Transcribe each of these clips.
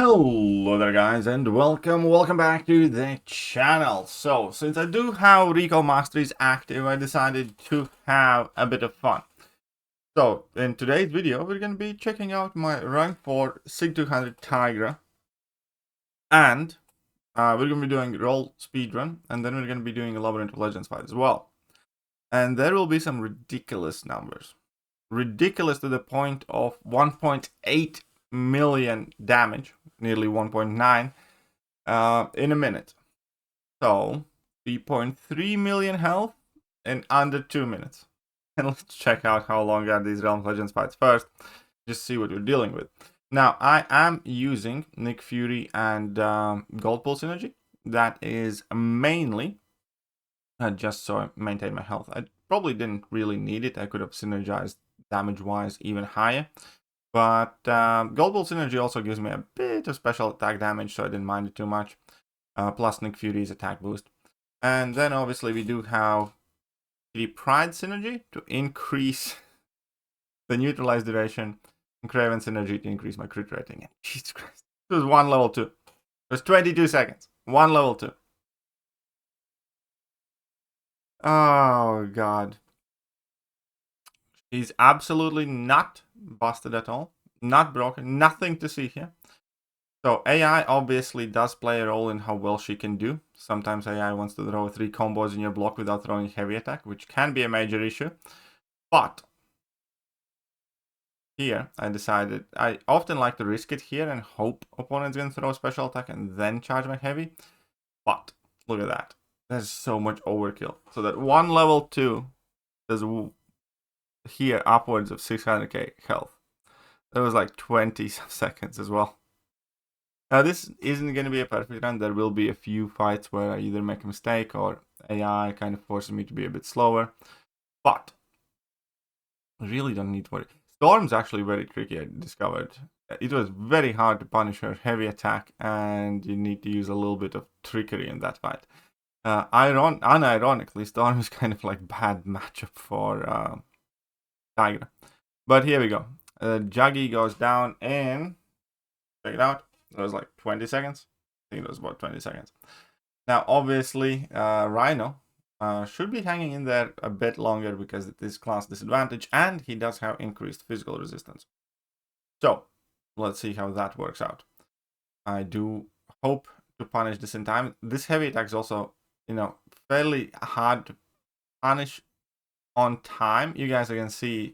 Hello there guys, and welcome back to the channel. So since I do have recall masteries active, I decided to have a bit of fun. So in today's video we're going to be checking out my rank 4 SIG 200 Tigra, and we're going to be doing roll speedrun, and then we're going to be doing a Labyrinth of Legends fight as well. And there will be some ridiculous numbers, ridiculous to the point of 1.8 million damage, nearly 1.9 in a minute. So 3.3 million health in under 2 minutes. And let's check out how long are these Realm Legends fights first, just see what we're dealing with. Now I am using Nick Fury and Gold Pulse Synergy. That is mainly just so I maintain my health. I probably didn't really need it. I could have synergized damage wise even higher. But Gold Pulse Synergy also gives me a bit of special attack damage, so I didn't mind it too much. Plus Nick Fury's attack boost. And then obviously we do have the Pride Synergy to increase the neutralize duration, and Craven Synergy to increase my crit rating. And Jesus Christ, it was one level 2. It was 22 seconds. One level 2. Oh god. He's absolutely not busted at all. Not broken. Nothing to see here. So AI obviously does play a role in how well she can do. Sometimes AI wants to throw 3 combos in your block without throwing heavy attack, which can be a major issue. But here I decided I often like to risk it here and hope opponents can throw special attack and then charge my heavy. But look at that. There's so much overkill. So that one level 2 does here upwards of 600k health. That was like 20 seconds as well. Now this isn't going to be a perfect run. There will be a few fights where I either make a mistake or AI kind of forces me to be a bit slower. But I really don't need to worry. Storm's actually very tricky, I discovered. It was very hard to punish her heavy attack, and you need to use a little bit of trickery in that fight. Unironically, Storm is kind of like bad matchup for Tigra. But here we go. Juggy goes down in, check it out, it was like 20 seconds. I think it was about 20 seconds. Now, obviously, Rhino should be hanging in there a bit longer because it is class disadvantage, and he does have increased physical resistance. So, let's see how that works out. I do hope to punish this in time. This heavy attack is also, fairly hard to punish on time. You guys can see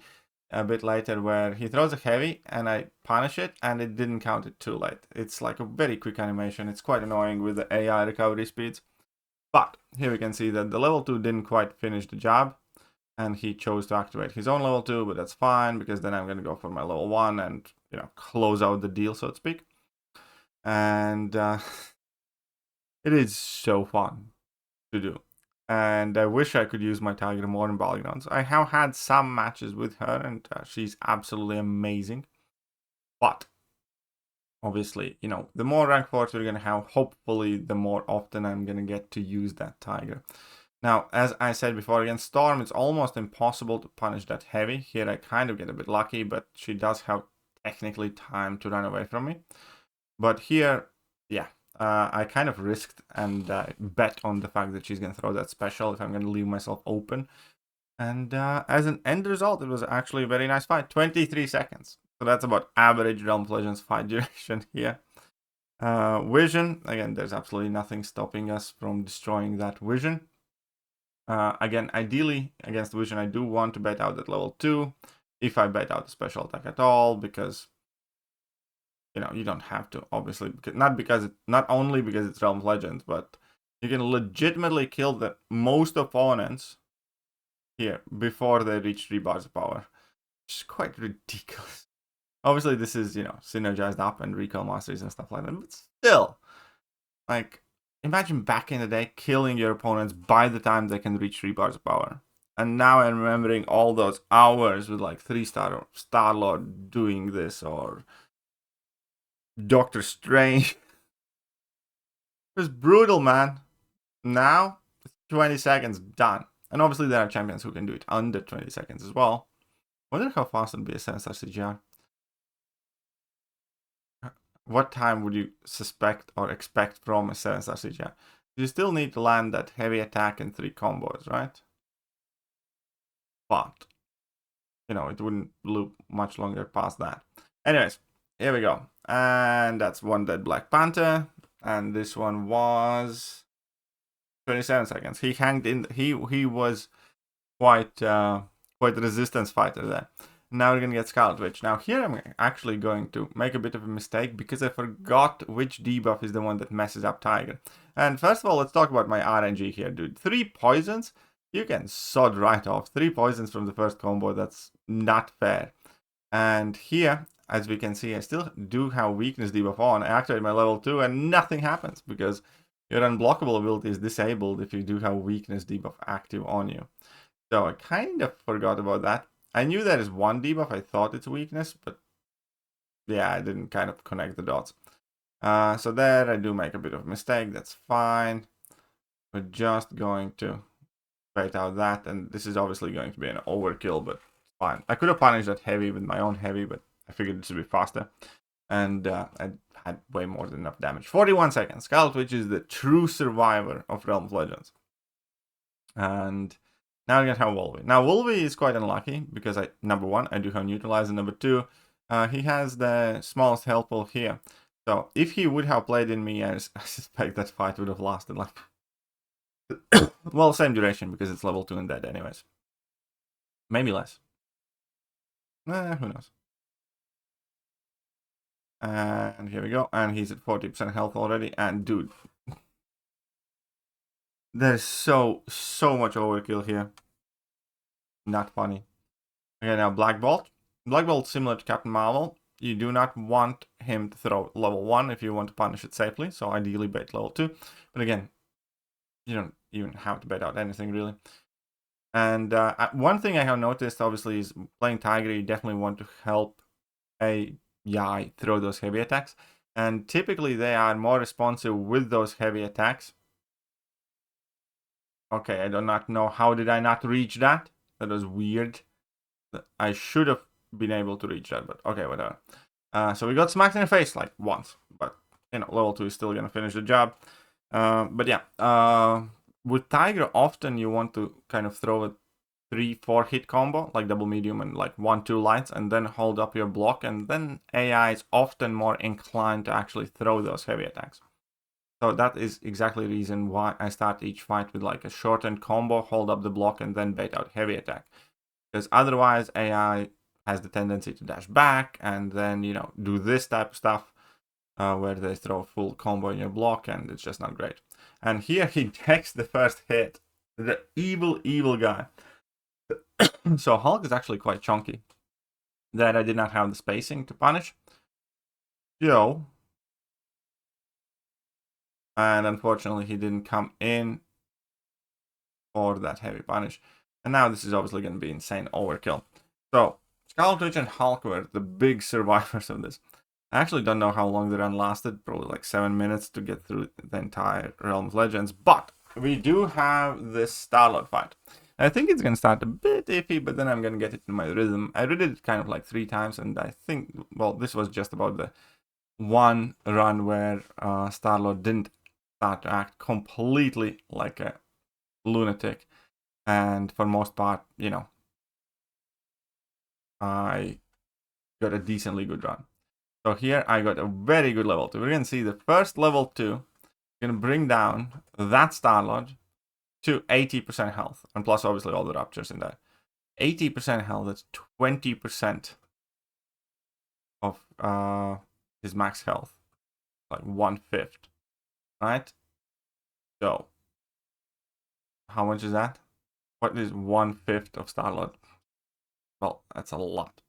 a bit later where he throws a heavy and I punish it and it didn't count it too late. It's like a very quick animation. It's quite annoying with the AI recovery speeds. But here we can see that the level 2 didn't quite finish the job and he chose to activate his own level 2, but that's fine because then I'm going to go for my level 1 and, close out the deal, so to speak. And it is so fun to do. And I wish I could use my Tigra more in Battlegrounds. I have had some matches with her, and she's absolutely amazing. But, obviously, the more rank 4s we're going to have, hopefully, the more often I'm going to get to use that Tigra. Now, as I said before, against Storm, it's almost impossible to punish that heavy. Here I kind of get a bit lucky, but she does have technically time to run away from me. But here, yeah. I kind of risked and bet on the fact that she's going to throw that special if I'm going to leave myself open. And as an end result, it was actually a very nice fight. 23 seconds. So that's about average Realm of Legends fight duration here. Vision, again, there's absolutely nothing stopping us from destroying that Vision. Again, ideally, against Vision, I do want to bet out at level 2. If I bet out the special attack at all, because you don't have to, obviously, not only because it's Realm of Legends, but you can legitimately kill the most opponents here before they reach 3 bars of power, which is quite ridiculous. Obviously, this is, synergized up and recall masteries and stuff like that, but still, like, imagine back in the day killing your opponents by the time they can reach 3 bars of power. And now I'm remembering all those hours with like 3-star or Star-Lord doing this, or Doctor Strange. It was brutal, man. Now, 20 seconds, done. And obviously there are champions who can do it under 20 seconds as well. Wonder how fast it'll be a 7-star CGR. what time would you suspect or expect from a 7-star CGI? You still need to land that heavy attack and 3 combos, right? But, you know, it wouldn't loop much longer past that. Anyways, here we go. And that's one dead Black Panther. And this one was 27 seconds. He hanged in. He was quite a resistance fighter there. Now we're gonna get Scarlet Witch. Now here I'm actually going to make a bit of a mistake because I forgot which debuff is the one that messes up Tiger. And first of all, let's talk about my RNG here, dude. 3 poisons, you can sod right off. 3 poisons from the first combo, that's not fair. And here, as we can see, I still do have weakness debuff on. I activate my level 2 and nothing happens because your unblockable ability is disabled if you do have weakness debuff active on you. So I kind of forgot about that. I knew there is one debuff, I thought it's weakness, but yeah, I didn't kind of connect the dots. So there I do make a bit of a mistake, that's fine. We're just going to bait out that, and this is obviously going to be an overkill, but fine. I could have punished that heavy with my own heavy, but I figured it should be faster. And I had way more than enough damage. 41 seconds. Scarlet Witch is the true survivor of Realm of Legends. And now we're going to have Wolverine. Now, Wolverine is quite unlucky because, number 1, I do have Neutralize, and number 2, he has the smallest health pool here. So, if he would have played in me, I suspect that fight would have lasted like... well, same duration because it's level 2 and dead anyways. Maybe less. Who knows. And here we go. And he's at 40% health already. And dude, there's so much overkill here. Not funny. Okay, now Black Bolt. Black Bolt, similar to Captain Marvel. You do not want him to throw level 1 if you want to punish it safely. So ideally bait level 2. But again, you don't even have to bait out anything really. And one thing I have noticed, obviously, is playing Tigra, you definitely want to help a Yai throw those heavy attacks. And typically they are more responsive with those heavy attacks. Okay, I do not know. How did I not reach that? That was weird. I should have been able to reach that, but okay, whatever. So we got smacked in the face like once, but you know, level 2 is still gonna finish the job. But yeah, with Tiger, often you want to kind of throw a 3-4 hit combo, like double medium and like 1-2 lights, and then hold up your block, and then AI is often more inclined to actually throw those heavy attacks. So that is exactly the reason why I start each fight with like a shortened combo, hold up the block, and then bait out heavy attack. Because otherwise AI has the tendency to dash back and then, you know, do this type of stuff where they throw a full combo in your block, and it's just not great. And here he takes the first hit. The evil guy. So Hulk is actually quite chunky. That I did not have the spacing to punish. Joe. And unfortunately he didn't come in for that heavy punish. And now this is obviously going to be insane overkill. So Scarlet Witch and Hulk were the big survivors of this. I actually don't know how long the run lasted. Probably like 7 minutes to get through the entire Realm of Legends. But we do have this Star-Lord fight. I think it's going to start a bit iffy, but then I'm going to get it in my rhythm. I read it kind of like 3 times, and I think, well, this was just about the one run where Star-Lord didn't start to act completely like a lunatic. And for most part, you know, I got a decently good run. So here I got a very good level 2. We're going to see the first level 2 going to bring down that Star-Lord to 80% health. And plus, obviously, all the Raptures in there. 80% health, that's 20% of his max health. Like 1/5. Right? So, how much is that? What is 1/5 of Star-Lord? Well, that's a lot.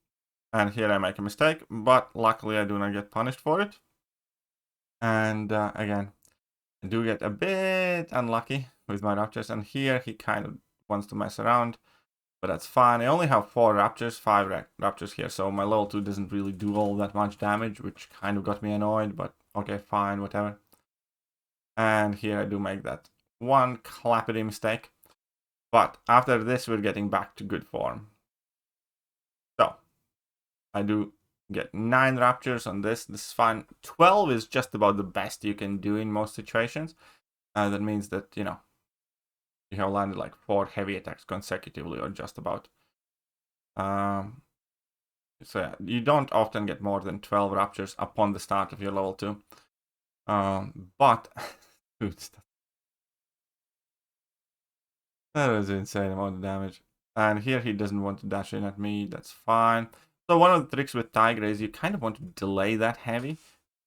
And here I make a mistake, but luckily I do not get punished for it. And again, I do get a bit unlucky with my Raptors, and here he kind of wants to mess around, but that's fine. I only have 4 Raptors, 5 Raptors here, so my level 2 doesn't really do all that much damage, which kind of got me annoyed, but okay, fine, whatever. And here I do make that one clappity mistake, but after this we're getting back to good form. So I do Get 9 raptures on this. This is fine. 12 is just about the best you can do in most situations. That means that, you know, you have landed like 4 heavy attacks consecutively, or just about. So yeah, you don't often get more than 12 raptures upon the start of your level 2. But dude, that was an insane amount of damage. And here he doesn't want to dash in at me. That's fine. So one of the tricks with Tigra is you kind of want to delay that heavy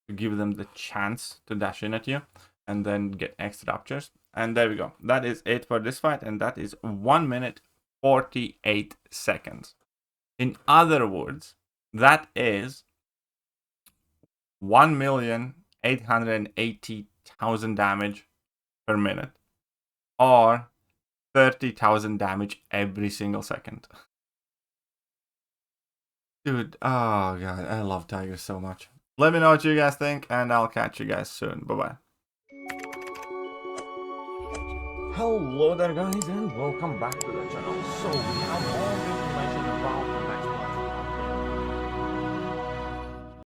to give them the chance to dash in at you and then get extra raptures. And there we go. That is it for this fight, and that is 1 minute 48 seconds. In other words, that is 1,880,000 damage per minute, or 30,000 damage every single second. Dude, oh god, I love Tigra so much. Let me know what you guys think, and I'll catch you guys soon. Bye-bye. Hello there guys, and welcome back to the channel. So we have